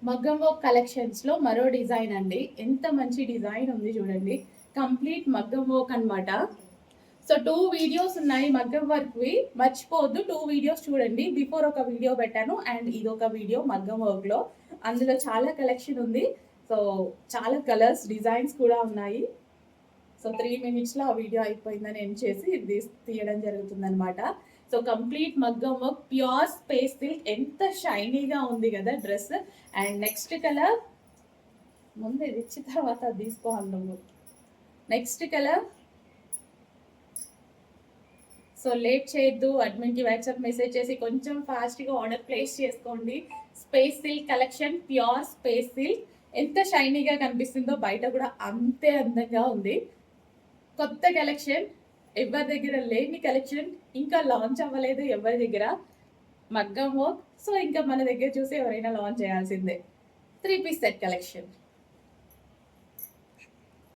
మగ్గం work collections లో మరో డిజైన్ అండి. ఎంత మంచి డిజైన్ ఉంది చూడండి. కంప్లీట్ మగ్గం వర్క్ అన్నమాట. సో 2 వీడియోస్ ఉన్నాయి మగ్గం వర్క్వి. మర్చిపోవద్దు 2 వీడియోస్ చూడండి. బిఫోర్ ఒక వీడియో పెట్టాను అండ్ ఇదొక వీడియో మగ్గం వర్క్ లో. అందులో చాలా కలెక్షన్ ఉంది. సో చాలా కలర్స్ డిజైన్స్ కూడా ఉన్నాయి. సో 3 మినిట్స్లో ఆ వీడియో అయిపోయిందని ఎండ్ చేసి ఇది తీయడం జరుగుతుందన్నమాట. సో కంప్లీట్ మగ్గం వర్క్ ప్యూర్ స్పేస్ సిల్క్. ఎంత షైనీగా ఉంది కదా డ్రెస్. అండ్ నెక్స్ట్ కలర్ ముందు ఇది ఇచ్చిన తర్వాత అది తీసుకోవాలి నువ్వు. Next colour. సో లేట్ చేయొద్దు, అడ్మిన్కి వాట్సాప్ మెసేజ్ చేసి కొంచెం ఫాస్ట్గా ఆర్డర్ ప్లేస్ చేసుకోండి. Space silk collection, pure space silk. ఎంత షైనీగా కనిపిస్తుందో బయట కూడా అంతే అందంగా ఉంది. కొత్త కలెక్షన్, ఎవరి దగ్గర లేని కలెక్షన్, ఇంకా లాంచ్ అవ్వలేదు ఎవరి దగ్గర మగ్గం వర్క్. సో ఇంకా మన దగ్గర చూసి ఎవరైనా లాంచ్ చేయాల్సిందే. 3 పీస్ సెట్ కలెక్షన్.